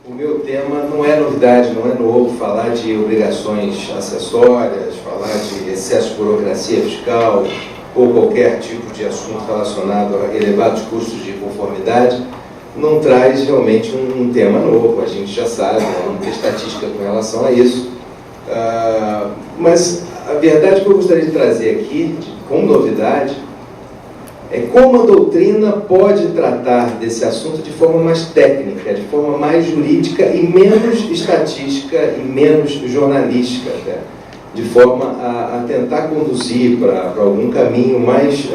O meu tema não é novidade, não é novo, falar de obrigações acessórias, falar de excesso de burocracia fiscal ou qualquer tipo de assunto relacionado a elevados custos de conformidade, não traz realmente um tema novo, a gente já sabe, não tem estatística com relação a isso. Mas a verdade que eu gostaria de trazer aqui, como novidade, é como a doutrina pode tratar desse assunto de forma mais técnica, de forma mais jurídica e menos estatística e menos jornalística, até, de forma a tentar conduzir para algum caminho mais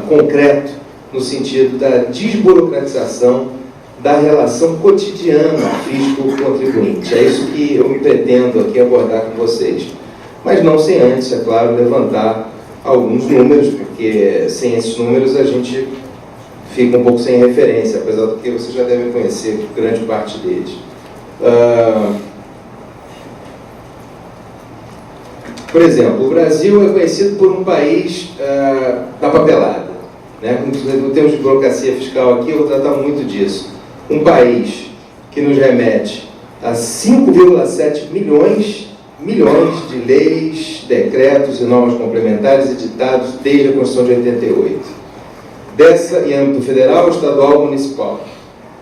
concreto, no sentido da desburocratização da relação cotidiana fisco-contribuinte. É isso que eu me pretendo aqui abordar com vocês. Mas não sem antes, é claro, levantar alguns números, porque sem esses números a gente fica um pouco sem referência, apesar do que vocês já devem conhecer grande parte deles. Por exemplo, o Brasil é conhecido por um país da papelada, né? Em termos de burocracia fiscal aqui, eu vou tratar muito disso. Um país que nos remete a 5,7 milhões de leis, decretos e normas complementares editados desde a Constituição de 88. Dessa em âmbito federal, estadual e municipal,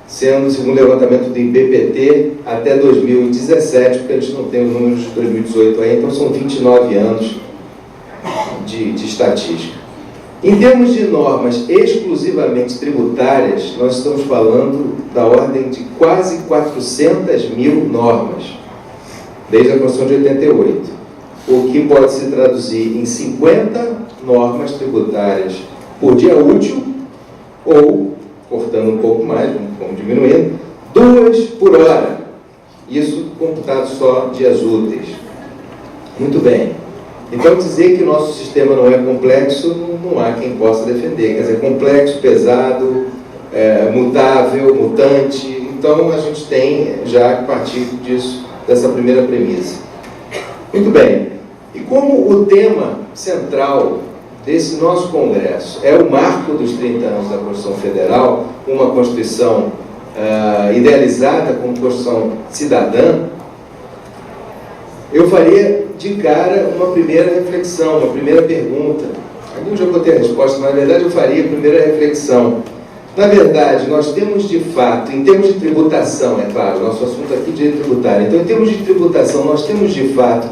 sendo, segundo o levantamento do IBPT, até 2017, porque a gente não tem os números de 2018 aí, então são 29 anos de estatística. Em termos de normas exclusivamente tributárias, nós estamos falando da ordem de quase 400 mil normas, desde a Constituição de 88, o que pode se traduzir em 50 normas tributárias por dia útil, ou, cortando um pouco mais, vamos diminuindo, 2 por hora. Isso computado só dias úteis. Muito bem. Então, dizer que o nosso sistema não é complexo, não há quem possa defender. Quer dizer, complexo, pesado, mutável, mutante. Então, a gente tem já a partir disso, dessa primeira premissa. Muito bem. E como o tema central desse nosso Congresso é o marco dos 30 anos da Constituição Federal, uma Constituição idealizada como Constituição cidadã, eu faria de cara uma primeira reflexão, uma primeira pergunta. Ali eu já vou ter a resposta, mas na verdade eu faria a primeira reflexão. Na verdade, nós temos de fato, em termos de tributação, é claro, nosso assunto aqui é direito tributário, então em termos de tributação, nós temos de fato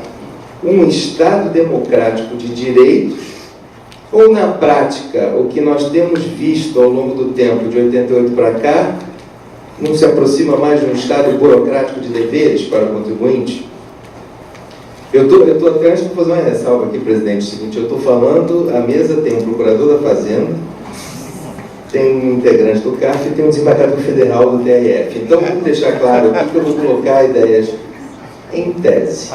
um Estado democrático de direitos, ou na prática, o que nós temos visto ao longo do tempo, de 88 para cá, não se aproxima mais de um Estado burocrático de deveres para o contribuinte? Eu estou até antes de fazer uma ressalva aqui, presidente, o seguinte, eu estou falando, a mesa tem um procurador da Fazenda, tem um integrante do CARF e tem um desembargador federal do TRF. Então, vamos deixar claro aqui que eu vou colocar ideias em tese.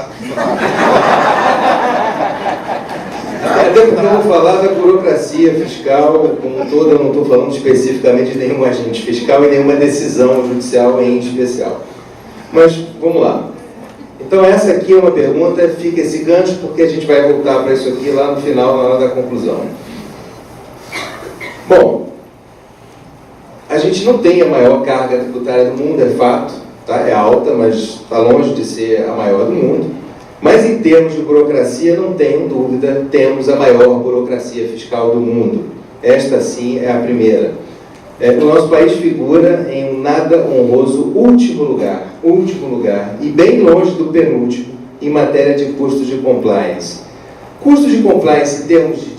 Até porque eu vou falar da burocracia fiscal como um todo, eu não estou falando especificamente de nenhum agente fiscal e nenhuma decisão judicial em especial. Mas, vamos lá. Então, essa aqui é uma pergunta, fica esse gancho, porque a gente vai voltar para isso aqui lá no final, na hora da conclusão. Bom, a gente não tem a maior carga tributária do mundo, é fato, tá? É alta, mas está longe de ser a maior do mundo. Mas em termos de burocracia, não tenho dúvida, temos a maior burocracia fiscal do mundo. Esta, sim, é a primeira. O nosso país figura em um nada honroso último lugar, e bem longe do penúltimo, em matéria de custos de compliance. Custos de compliance, em termos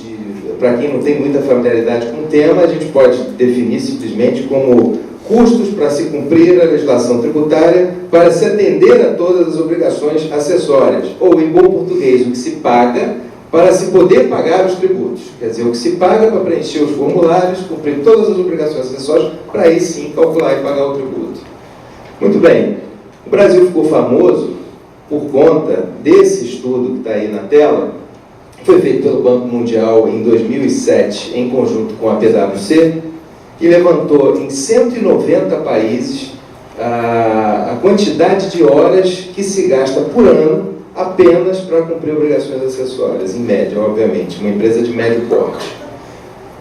para quem não tem muita familiaridade com o tema, a gente pode definir simplesmente como custos para se cumprir a legislação tributária, para se atender a todas as obrigações acessórias, ou, em bom português, o que se paga para se poder pagar os tributos. Quer dizer, o que se paga para preencher os formulários, cumprir todas as obrigações acessórias, para aí sim calcular e pagar o tributo. Muito bem. O Brasil ficou famoso por conta desse estudo que está aí na tela, que foi feito pelo Banco Mundial em 2007, em conjunto com a PwC, que levantou em 190 países a quantidade de horas que se gasta por ano apenas para cumprir obrigações acessórias, em média, obviamente, uma empresa de médio porte.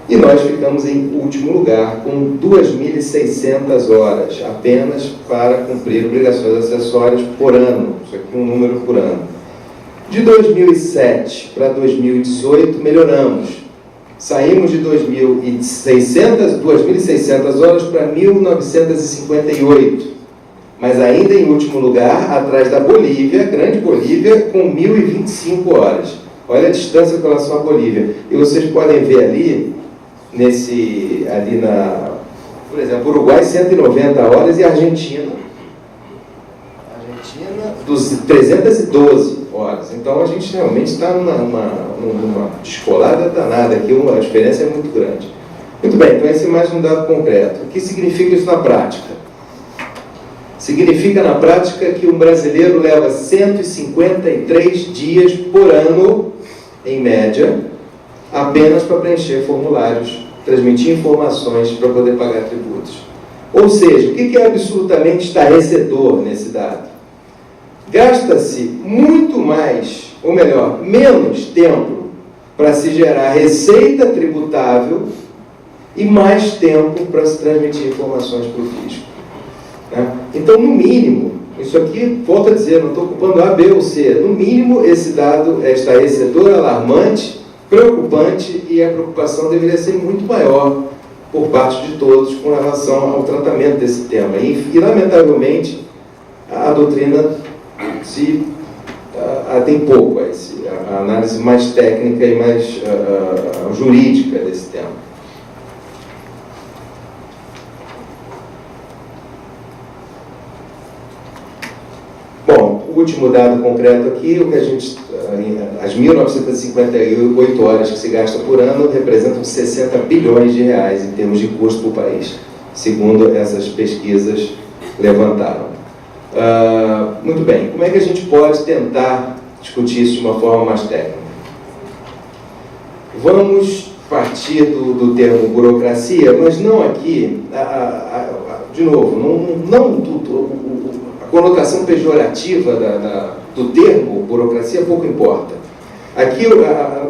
E nós ficamos em último lugar, com 2.600 horas, apenas para cumprir obrigações acessórias por ano. Isso aqui é um número por ano. De 2007 para 2018, melhoramos. Saímos de 2.600 horas para 1.958. Mas ainda em último lugar, atrás da Bolívia, Grande Bolívia, com 1.025 horas. Olha a distância com relação à Bolívia. E vocês podem ver ali, por exemplo, Uruguai 190 horas e Argentina 312 horas. Então a gente realmente está numa descolada danada aqui, a diferença é muito grande. Muito bem, então esse é mais um dado concreto. O que significa isso na prática? Significa na prática que um brasileiro leva 153 dias por ano, em média, apenas para preencher formulários, transmitir informações para poder pagar tributos. Ou seja, o que é absolutamente estarrecedor nesse dado? Gasta-se muito mais, ou melhor, menos tempo para se gerar receita tributável e mais tempo para se transmitir informações para o fisco. Então, no mínimo, isso aqui, volto a dizer, não estou ocupando A, B ou C, no mínimo esse dado é estarrecedor, alarmante, preocupante, e a preocupação deveria ser muito maior por parte de todos com relação ao tratamento desse tema. E lamentavelmente, a doutrina se atém pouco a análise mais técnica e mais jurídica desse tema. Bom, o último dado concreto aqui, o que as 1.958 horas que se gasta por ano representam 60 bilhões de reais em termos de custo para o país, segundo essas pesquisas levantaram. Muito bem, como é que a gente pode tentar discutir isso de uma forma mais técnica? Vamos partir do termo burocracia, mas não aqui, de novo, a conotação pejorativa do termo burocracia pouco importa. Aqui,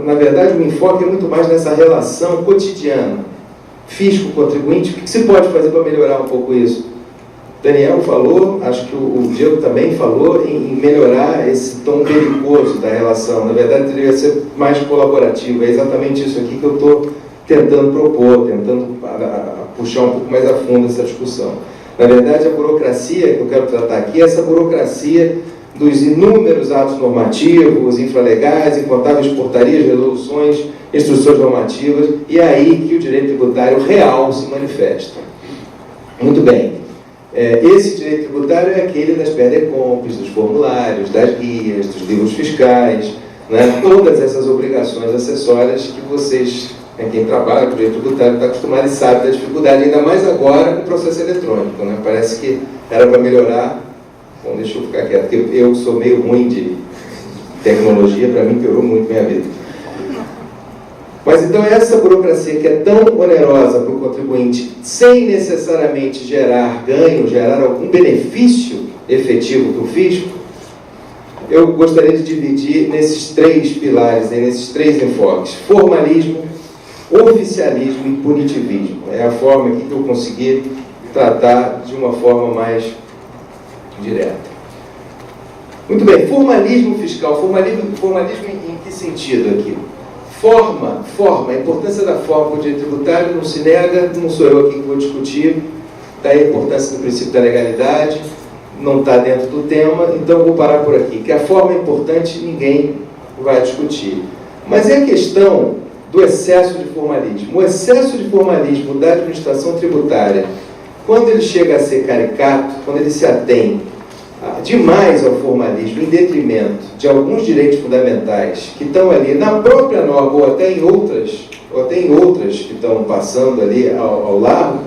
na verdade, o enfoque é muito mais nessa relação cotidiana, fisco-contribuinte. O que se pode fazer para melhorar um pouco isso? Daniel falou, acho que o Diego também falou, em melhorar esse tom belicoso da relação. Na verdade, deveria ser mais colaborativo. É exatamente isso aqui que eu estou tentando propor, tentando puxar um pouco mais a fundo essa discussão. Na verdade, a burocracia que eu quero tratar aqui é essa burocracia dos inúmeros atos normativos, infralegais, incontáveis portarias, resoluções, instruções normativas, e é aí que o direito tributário real se manifesta. Muito bem. Esse direito tributário é aquele das PEDECOMPs, dos formulários, das guias, dos livros fiscais, né? Todas essas obrigações acessórias que vocês, quem trabalha com o direito tributário, está acostumado e sabe da dificuldade, ainda mais agora com o processo eletrônico, né? Parece que era para melhorar. Bom, deixa eu ficar quieto, porque eu sou meio ruim de tecnologia, para mim piorou muito minha vida. Mas então essa burocracia que é tão onerosa para o contribuinte, sem necessariamente gerar ganho, gerar algum benefício efetivo para o fisco, eu gostaria de dividir nesses três pilares, nesses três enfoques: formalismo, oficialismo e punitivismo. É a forma aqui que eu consegui tratar de uma forma mais direta. Muito bem, formalismo fiscal. Formalismo em que sentido aqui? Forma, a importância da forma para o direito tributário não se nega, não sou eu aqui que vou discutir, daí a importância do princípio da legalidade, não está dentro do tema, então vou parar por aqui, que a forma é importante, ninguém vai discutir. Mas é a questão do excesso de formalismo. O excesso de formalismo da administração tributária, quando ele chega a ser caricato, quando ele se atém demais ao formalismo, em detrimento de alguns direitos fundamentais que estão ali na própria norma, ou até em outras que estão passando ali ao largo,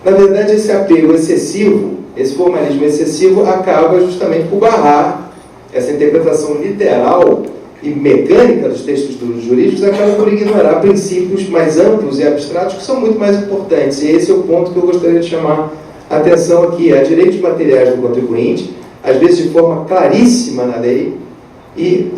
na verdade esse apego excessivo, esse formalismo excessivo acaba justamente por barrar essa interpretação literal e mecânica dos textos jurídicos, acaba por ignorar princípios mais amplos e abstratos que são muito mais importantes. E esse é o ponto que eu gostaria de chamar a atenção aqui. Há direitos materiais do contribuinte, às vezes de forma claríssima na lei, e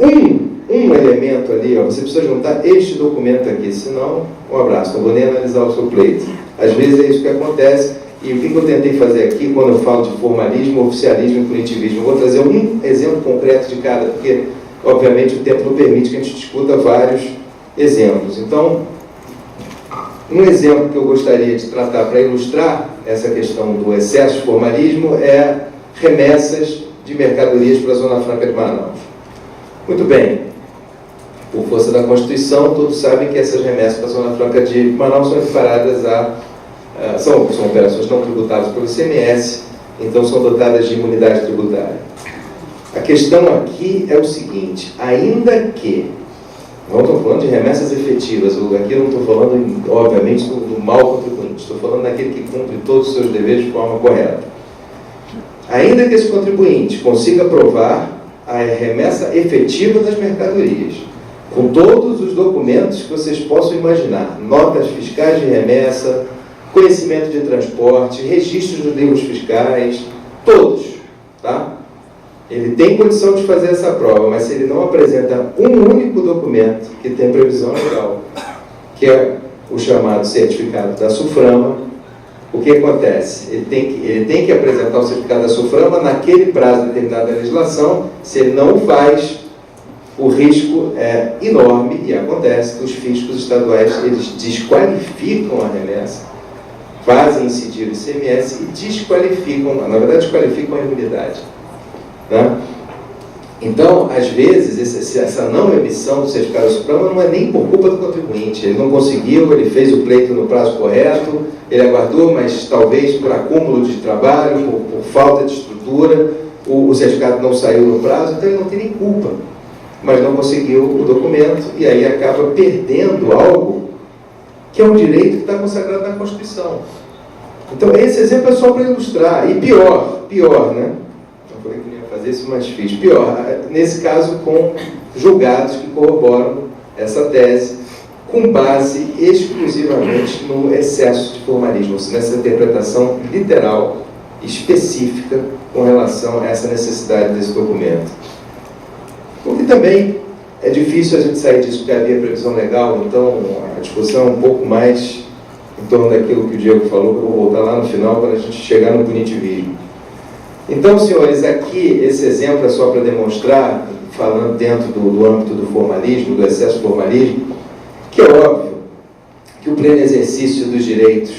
um elemento ali, ó, você precisa juntar este documento aqui, senão, um abraço, não vou nem analisar o seu pleito. Às vezes é isso que acontece, e o que eu tentei fazer aqui, quando eu falo de formalismo, oficialismo e punitivismo, eu vou trazer um exemplo concreto de cada, porque, obviamente, o tempo não permite que a gente discuta vários exemplos. Então, um exemplo que eu gostaria de tratar para ilustrar essa questão do excesso de formalismo é remessas de mercadorias para a Zona Franca de Manaus. Muito bem, por força da Constituição, todos sabem que essas remessas para a Zona Franca de Manaus são equiparadas são operações não tributadas pelo ICMS, então são dotadas de imunidade tributária. A questão aqui é o seguinte, ainda que, não estou falando de remessas efetivas, aqui eu não estou falando, obviamente, do mau contribuinte, estou falando daquele que cumpre todos os seus deveres de forma correta. Ainda que esse contribuinte consiga provar a remessa efetiva das mercadorias, com todos os documentos que vocês possam imaginar, notas fiscais de remessa, conhecimento de transporte, registros dos livros fiscais, todos, tá? Ele tem condição de fazer essa prova, mas se ele não apresenta um único documento que tem previsão legal, que é o chamado certificado da SUFRAMA, o que acontece? Ele tem que apresentar o certificado da SUFRAMA naquele prazo determinado da legislação. Se ele não faz, o risco é enorme, e acontece que os fiscos estaduais eles desqualificam a remessa, fazem incidir o ICMS e desqualificam, na verdade desqualificam a imunidade, né? Então, às vezes, essa não emissão do certificado da SUFRAMA não é nem por culpa do contribuinte. Ele não conseguiu, ele fez o pleito no prazo correto, ele aguardou, mas talvez por acúmulo de trabalho, por falta de estrutura, o certificado não saiu no prazo, então ele não tem nem culpa. Mas não conseguiu o documento e aí acaba perdendo algo que é um direito que está consagrado na Constituição. Então, esse exemplo é só para ilustrar. E pior, né? Eu falei que não ia fazer isso, mas fiz. Pior, nesse caso, com julgados que corroboram essa tese, com base exclusivamente no excesso de formalismo, nessa interpretação literal, específica, com relação a essa necessidade desse documento. Porque também é difícil a gente sair disso, porque havia previsão legal, então a discussão é um pouco mais em torno daquilo que o Diego falou, que eu vou voltar lá no final para a gente chegar no punitivismo. Então, senhores, aqui esse exemplo é só para demonstrar, falando dentro do âmbito do formalismo, do excesso de formalismo, que é óbvio que o pleno exercício dos direitos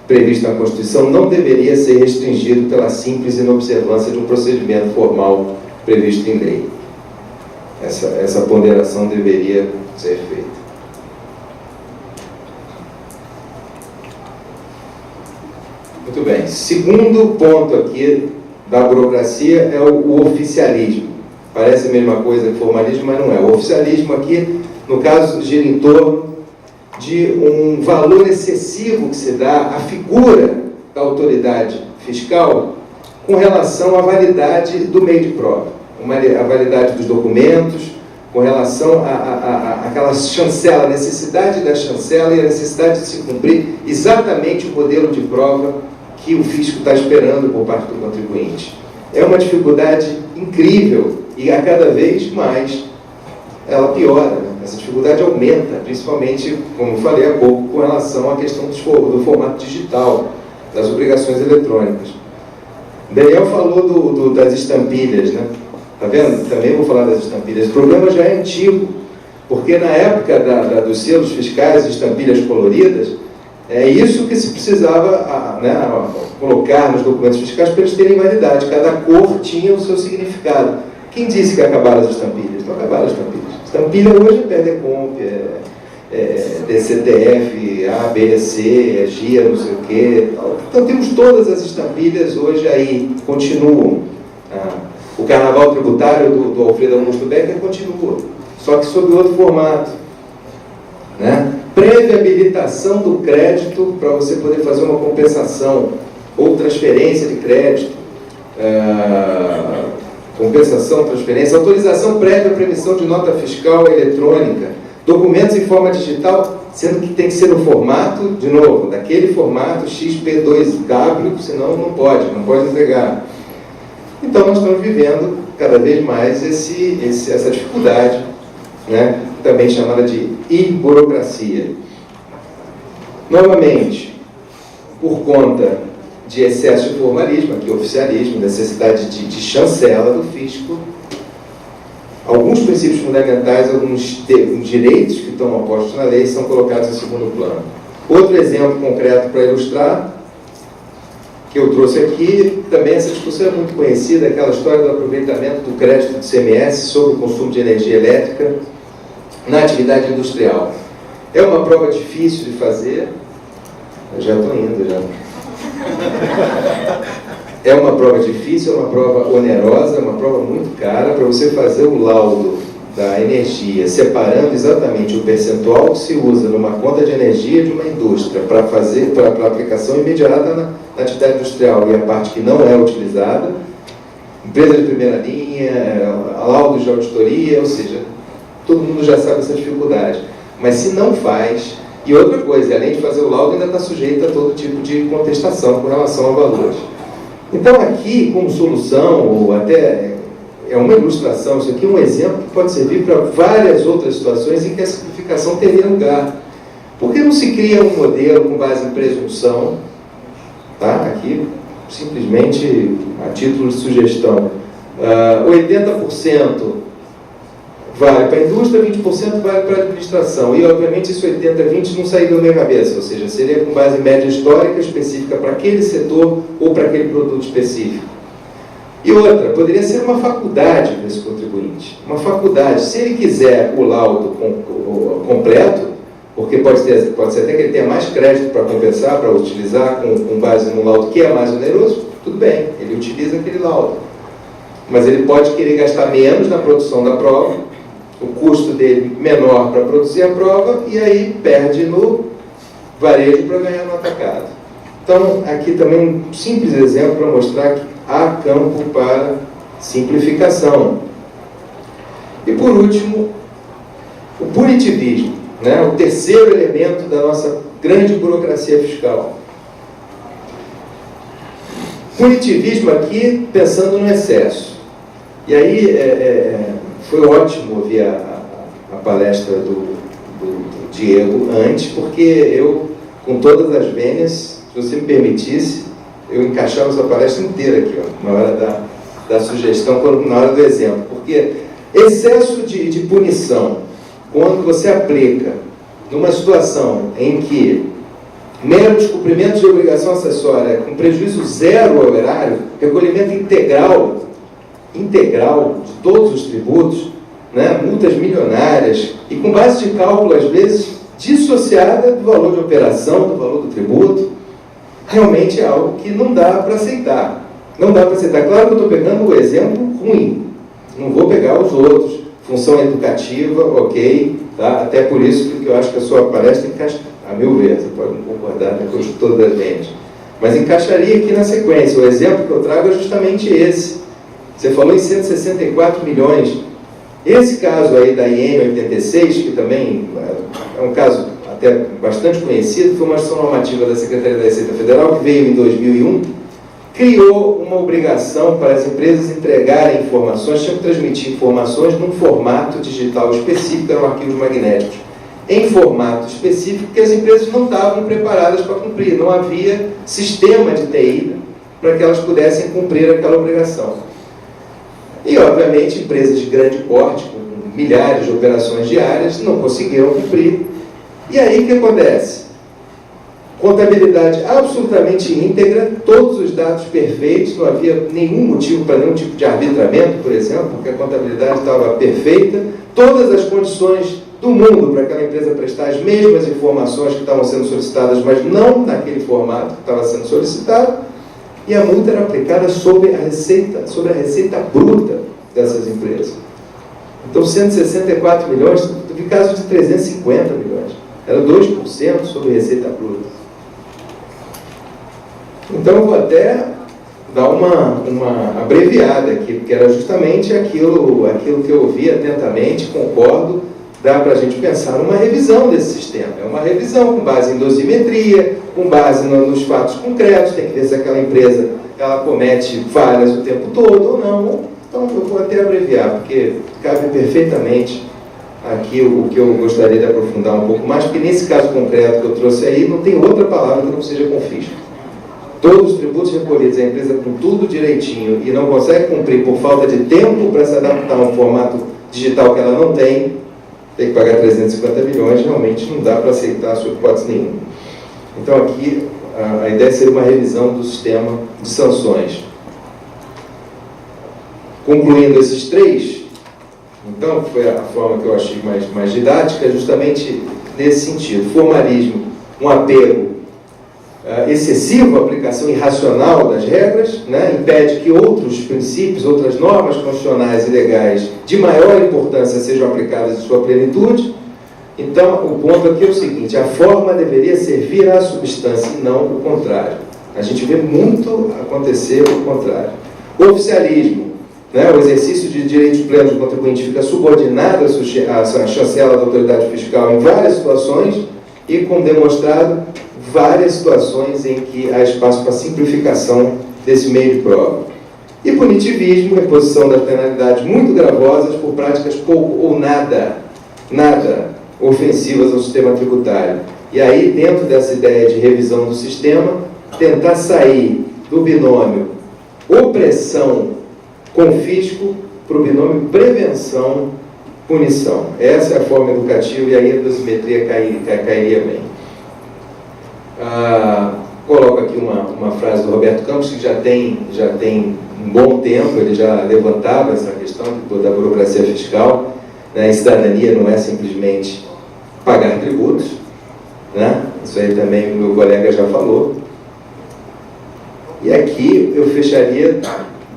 previsto na Constituição não deveria ser restringido pela simples inobservância de um procedimento formal previsto em lei. Essa ponderação deveria ser feita. Muito bem. Segundo ponto aqui da burocracia é o oficialismo. Parece a mesma coisa que formalismo, mas não é. O oficialismo aqui, no caso, gira em torno de um valor excessivo que se dá à figura da autoridade fiscal com relação à validade do meio de prova, a validade dos documentos, com relação àquela chancela, a necessidade da chancela e a necessidade de se cumprir exatamente o modelo de prova que o fisco está esperando por parte do contribuinte. É uma dificuldade incrível e a cada vez mais ela piora, né? Essa dificuldade aumenta, principalmente, como falei há pouco, com relação à questão do formato digital, das obrigações eletrônicas. Daniel falou das estampilhas, né? Tá vendo? Também vou falar das estampilhas. O problema já é antigo, porque na época dos selos fiscais, estampilhas coloridas, é isso que se precisava colocar nos documentos fiscais para eles terem validade. Cada cor tinha o seu significado. Quem disse que acabaram as estampilhas? Não acabaram as estampilhas. Estampilha hoje é PDComp, DCTF, ABC, GIA, não sei o quê. Então temos todas as estampilhas hoje aí, continuam. O carnaval tributário do Alfredo Augusto Becker continua, só que sob outro formato, né? Prévia habilitação do crédito para você poder fazer uma compensação ou transferência de crédito, compensação, transferência, autorização prévia para emissão de nota fiscal eletrônica, documentos em forma digital, sendo que tem que ser no formato, de novo, daquele formato XP2W, senão não pode entregar. Então nós estamos vivendo cada vez mais essa dificuldade né? Também chamada de e-burocracia. Novamente, por conta de excesso de formalismo, aqui oficialismo, necessidade de chancela do fisco, alguns princípios fundamentais, alguns direitos que estão postos na lei são colocados em segundo plano. Outro exemplo concreto para ilustrar, que eu trouxe aqui, também essa discussão é muito conhecida, aquela história do aproveitamento do crédito de CMS sobre o consumo de energia elétrica na atividade industrial. É uma prova difícil de fazer, eu já estou indo já. É uma prova difícil, é uma prova onerosa, é uma prova muito cara para você fazer o laudo da energia, separando exatamente o percentual que se usa numa conta de energia de uma indústria para fazer para aplicação imediata na atividade industrial e a parte que não é utilizada, empresa de primeira linha, laudos de auditoria, ou seja, todo mundo já sabe essa dificuldade. Mas se não faz, e outra coisa, além de fazer o laudo, ainda está sujeito a todo tipo de contestação com relação a valores. Então aqui, como solução, ou até é uma ilustração, isso aqui é um exemplo que pode servir para várias outras situações em que a simplificação teria lugar. Por que não se cria um modelo com base em presunção? Tá? Aqui, simplesmente, a título de sugestão, 80% vale para a indústria, 20% vale para a administração. E, obviamente, esse 80-20 não saiu da minha cabeça, ou seja, seria com base em média histórica específica para aquele setor ou para aquele produto específico. E outra, poderia ser uma faculdade para esse contribuinte. Uma faculdade, se ele quiser o laudo completo, porque pode ser até que ele tenha mais crédito para compensar, para utilizar com base no laudo que é mais oneroso, tudo bem, ele utiliza aquele laudo. Mas ele pode querer gastar menos na produção da prova, o custo dele menor para produzir a prova, e aí perde no varejo para ganhar no atacado. Então, aqui também um simples exemplo para mostrar que há campo para simplificação. E por último, o punitivismo, né? O terceiro elemento da nossa grande burocracia fiscal. Punitivismo aqui pensando no excesso. E aí foi ótimo ouvir a palestra do Diego antes, porque eu, com todas as vênias, se você me permitisse, eu encaixava essa palestra inteira aqui, ó, na hora da sugestão, na hora do exemplo. Porque excesso de punição, quando você aplica numa situação em que meros cumprimentos de obrigação acessória, com prejuízo zero ao erário, recolhimento integral de todos os tributos, né, multas milionárias, e com base de cálculo, às vezes, dissociada do valor de operação, do valor do tributo, realmente é algo que não dá para aceitar. Não dá para aceitar. Claro que eu estou pegando o exemplo ruim, não vou pegar os outros. Função educativa, ok, tá? Até por isso que eu acho que a sua palestra encaixa, a meu ver, você pode não concordar, né, com toda a gente, mas encaixaria aqui na sequência. O exemplo que eu trago é justamente esse. Você falou em 164 milhões. Esse caso aí da IN 86, que também é um caso até bastante conhecido, foi uma ação normativa da Secretaria da Receita Federal, que veio em 2001, criou uma obrigação para as empresas entregarem informações, tinham que transmitir informações num formato digital específico, eram arquivos magnéticos, em formato específico, que as empresas não estavam preparadas para cumprir, não havia sistema de TI para que elas pudessem cumprir aquela obrigação. E, obviamente, empresas de grande porte, com milhares de operações diárias, não conseguiram cumprir. E aí o que acontece? Contabilidade absolutamente íntegra, todos os dados perfeitos, não havia nenhum motivo para nenhum tipo de arbitramento, por exemplo, porque a contabilidade estava perfeita, todas as condições do mundo para aquela empresa prestar as mesmas informações que estavam sendo solicitadas, mas não naquele formato que estava sendo solicitado, e a multa era aplicada sobre a receita bruta dessas empresas. Então, 164 milhões, teve caso de 350 milhões. Era 2% sobre a receita bruta. Então, eu vou até dar uma abreviada aqui, porque era justamente aquilo que eu ouvi atentamente, concordo, dá para a gente pensar numa revisão desse sistema. É uma revisão com base em dosimetria, com base nos fatos concretos, tem que ver se aquela empresa ela comete falhas o tempo todo ou não. Então, eu vou até abreviar, porque cabe perfeitamente aqui o que eu gostaria de aprofundar um pouco mais, porque nesse caso concreto que eu trouxe aí, não tem outra palavra que não seja confisco. Todos os tributos recolhidos, a empresa com tudo direitinho e não consegue cumprir por falta de tempo para se adaptar a um formato digital que ela não tem que pagar 350 milhões, realmente não dá para aceitar sob hipótese nenhuma. Então aqui a ideia seria uma revisão do sistema de sanções. Concluindo esses três, então, foi a forma que eu achei mais didática, justamente nesse sentido. Formalismo, um apego excessivo, a aplicação irracional das regras, né, impede que outros princípios, outras normas constitucionais e legais de maior importância sejam aplicadas em sua plenitude. Então, o ponto aqui é o seguinte: a forma deveria servir à substância e não o contrário. A gente vê muito acontecer o contrário. Oficialismo, né, o exercício de direitos plenos do contribuinte fica subordinado à chancela da autoridade fiscal em várias situações e, como demonstrado, várias situações em que há espaço para simplificação desse meio de prova. E punitivismo, imposição das penalidades muito gravosas por práticas pouco ou nada ofensivas ao sistema tributário. E aí, dentro dessa ideia de revisão do sistema, tentar sair do binômio opressão-confisco para o binômio prevenção-punição. Essa é a forma educativa e aí a dosimetria cairia bem. Coloco aqui uma frase do Roberto Campos, que já tem um bom tempo, ele já levantava essa questão da burocracia fiscal, né? Cidadania não é simplesmente pagar tributos, né? Isso aí também o meu colega já falou. E aqui eu fecharia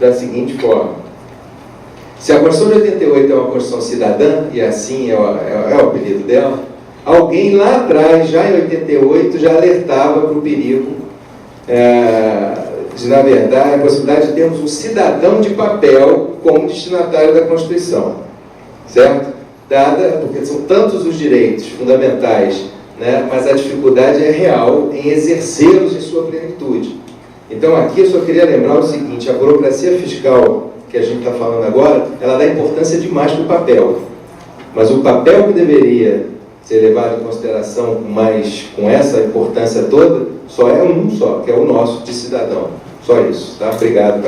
da seguinte forma: se a Constituição de 88 é uma Constituição cidadã, e assim é o apelido dela, alguém lá atrás, já em 88, já alertava para o perigo de, na verdade, a possibilidade de termos um cidadão de papel como destinatário da Constituição, certo? Porque são tantos os direitos fundamentais, né, mas a dificuldade é real em exercê-los em sua plenitude. Então aqui eu só queria lembrar o seguinte: a burocracia fiscal que a gente está falando agora, ela dá importância demais para o papel, mas o papel que deveria ser levado em consideração com essa importância toda, só é um só, que é o nosso de cidadão. Só isso, tá? Obrigado.